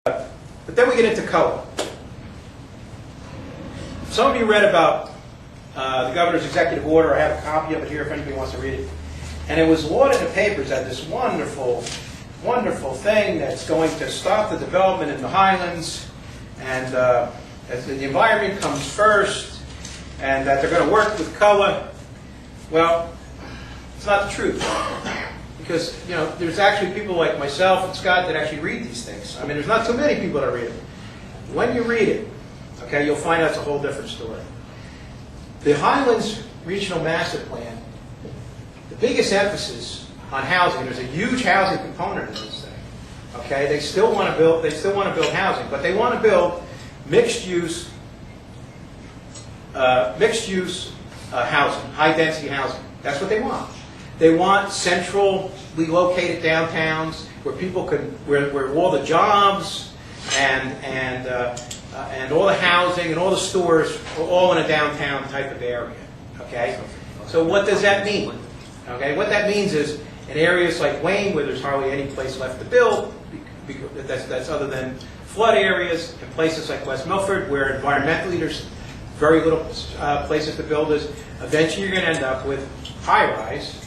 But then we get into COAH. Some of you read about the governor's executive order. I have a copy of it here if anybody wants to read it. And it was lauded in the papers as this wonderful, wonderful thing that's going to stop the development in the Highlands, and as the environment comes first, and that they're going to work with COAH. Well, it's not the truth. Because, you know, there's actually people like myself and Scott that actually read these things. I mean, there's not too many people that read it. When you read it, okay, you'll find out it's a whole different story. The Highlands Regional Master Plan, the biggest emphasis on housing, there's a huge housing component in this thing. Okay, they still want to build housing, but they want to build mixed use housing, high density housing. That's what they want. They want centrally located downtowns where people can, where all the jobs and all the housing and all the stores are all in a downtown type of area. Okay, so what does that mean? Okay, what that means is in areas like Wayne, where there's hardly any place left to build, that's other than flood areas, and places like West Milford, where environmentally there's very little places to build, is eventually you're going to end up with high-rise,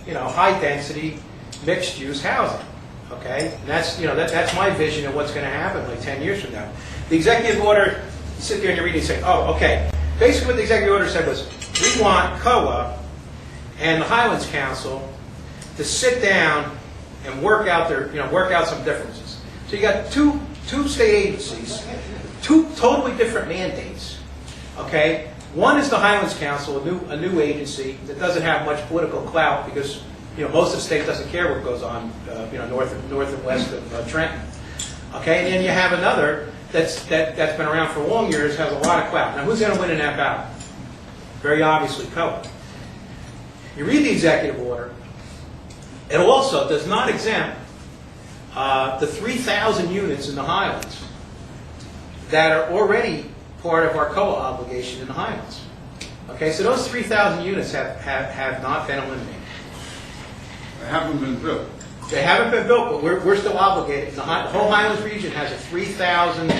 high density, mixed use housing. Okay? And that's, that's my vision of what's going to happen like 10 years from now. The executive order, you sit there and you read it and say, oh, okay. Basically what the executive order said was, we want COAH and the Highlands Council to sit down and work out some differences. So you got two state agencies, two totally different mandates. Okay? One is the Highlands Council, a new agency that doesn't have much political clout because most of the state doesn't care what goes on north and west of Trenton. Okay, and then you have another that's been around for long years, has a lot of clout. Now, who's going to win in that battle? Very obviously, COAH. You read the executive order. It also does not exempt the 3,000 units in the Highlands that are already part of our COAH obligation in the Highlands. Okay, so those 3,000 units have not been eliminated. They haven't been built. They haven't been built, but we're still obligated. The whole Highlands region has a 3,000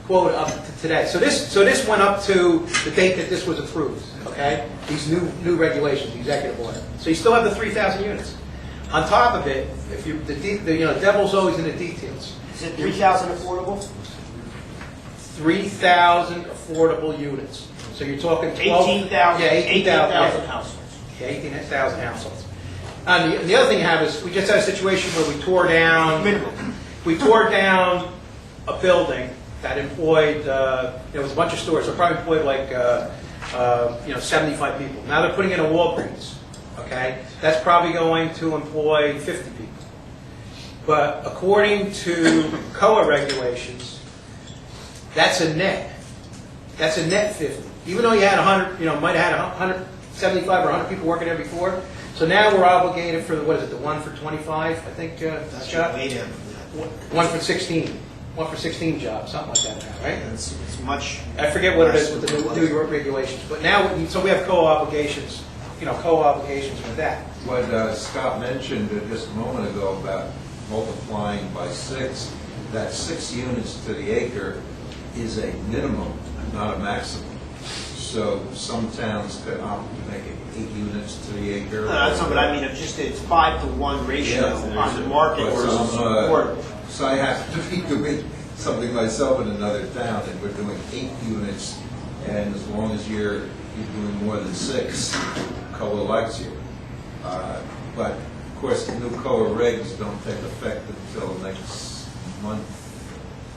quota up to today. So this went up to the date that this was approved. Okay, these new regulations, the executive order. So you still have the 3,000 units. On top of it, if the devil's always in the details. Is it 3,000 affordable? 3,000 affordable units. So you're talking 18,000. Yeah, 18,000 households. Yeah, 18,000 households. The other thing you have is we just had a situation where we tore down a building that employed there was a bunch of stores. So probably employed like 75 people. Now they're putting in a Walgreens. Okay, that's probably going to employ 50 people. But according to COAH regulations, that's a net. That's a net 50. Even though you had 100, might have had 175 or 100 people working there before. So now we're obligated for the 1 for 25, I think, Scott? Way down. 1 for 16. 1 for 16 jobs, something like that now, right? It's much. I forget what it is with the New York regulations. But now, so we have COAH obligations, COAH obligations with that. What Scott mentioned just a moment ago about multiplying by 6, that 6 units to the acre is a minimum, not a maximum. So some towns could opt to make it 8 units to the acre. No, that's not what I mean. It's 5-to-1 ratio on the market. So I have to be doing something myself in another town, and we're doing 8 units, and as long as you're doing more than 6, COAH likes you. But of course, the new COAH regs don't take effect until next month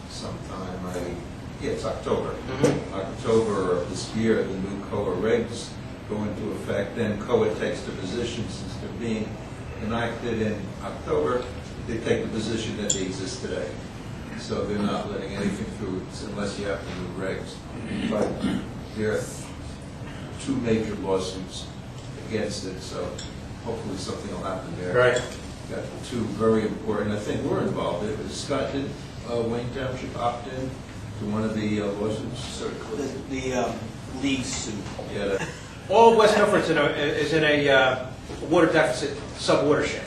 sometime. It's October. Mm-hmm. October of this year, the new COAH regs go into effect. Then COAH takes the position, since they're being enacted in October, they take the position that they exist today. So they're not letting anything through unless you have the new regs. But there are 2 major lawsuits against it, so hopefully something will happen there. Right. Got 2 very important. I think we're involved in it. Scott, did Wayne Township opt in to one of the lawsuits? The league suit. Yeah. All of West Milford is in a water deficit sub-watershed,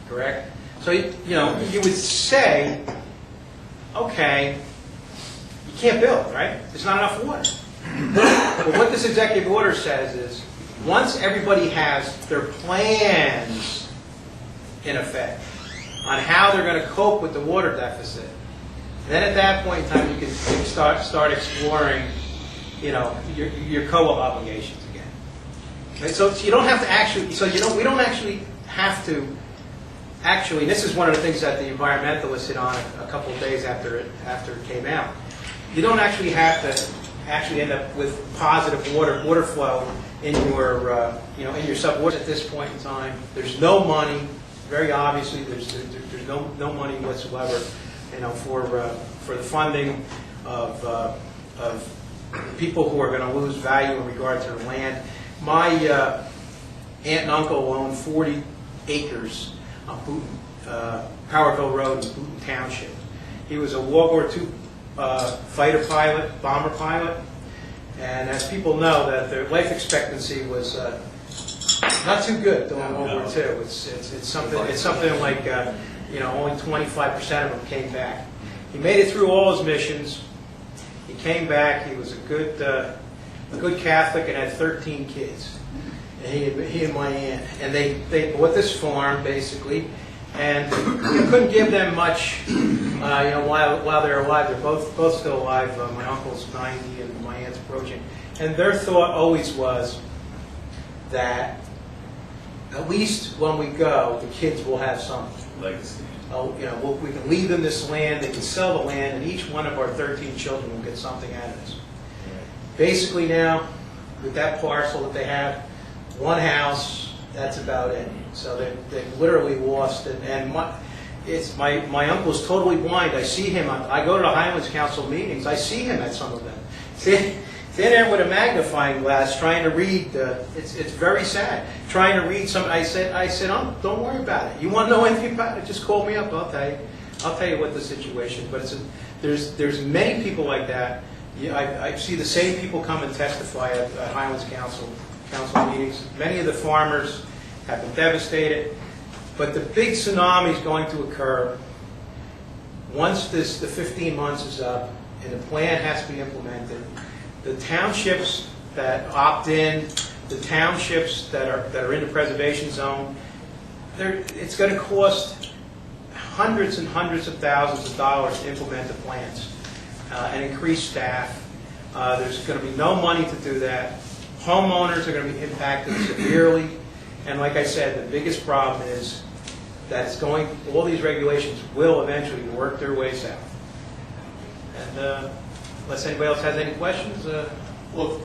correct? So you would say okay, you can't build, right? There's not enough water. But what this executive order says is, once everybody has their plans in effect on how they're going to cope with the water deficit, then at that point in time you can start exploring, you know, your COAH obligations again. Okay, so you don't have to actually. So we don't actually have to. Actually, and this is one of the things that the environmentalists hit on a couple of days after it came out. You don't actually have to actually end up with positive water flow in your in your subwater at this point in time. There's no money. Very obviously, there's no money whatsoever, you know, for the funding of people who are going to lose value in regard to their land. My aunt and uncle owned 40 acres on Powerville Road in Booton Township. He was a World War II fighter pilot, bomber pilot, and as people know, that their life expectancy was not too good during World War II. It's something like you know, only 25% of them came back. He made it through all his missions. He came back. He was a good Catholic and had 13 kids. And he and my aunt, and they bought this farm basically, and you couldn't give them much, you know, while they're alive. They're both still alive. My uncle's 90 and my aunt's approaching, and their thought always was that at least when we go, the kids will have something. Legacy. You know, we can leave them this land. They can sell the land, and each one of our 13 children will get something out of this. Basically, now with that parcel that they have, one house, that's about it. So they've literally lost it. And my uncle's totally blind. I see him. I go to the Highlands Council meetings. I see him at some of them. See, there with a magnifying glass trying to read. It's very sad. Trying to read some. I said, don't worry about it. You want to know anything about it? Just call me up. I'll tell you. I'll tell you what the situation. But there's many people like that. I see the same people come and testify at Highlands Council meetings. Many of the farmers have been devastated, but the big tsunami is going to occur once the 15 months is up and the plan has to be implemented. The townships that opt in, the townships that are in the preservation zone, it's going to cost hundreds and hundreds of thousands of dollars to implement the plans and increase staff. There's going to be no money to do that. Homeowners are going to be impacted severely, and like I said, the biggest problem is that all these regulations will eventually work their way south. And unless anybody else has any questions. Well,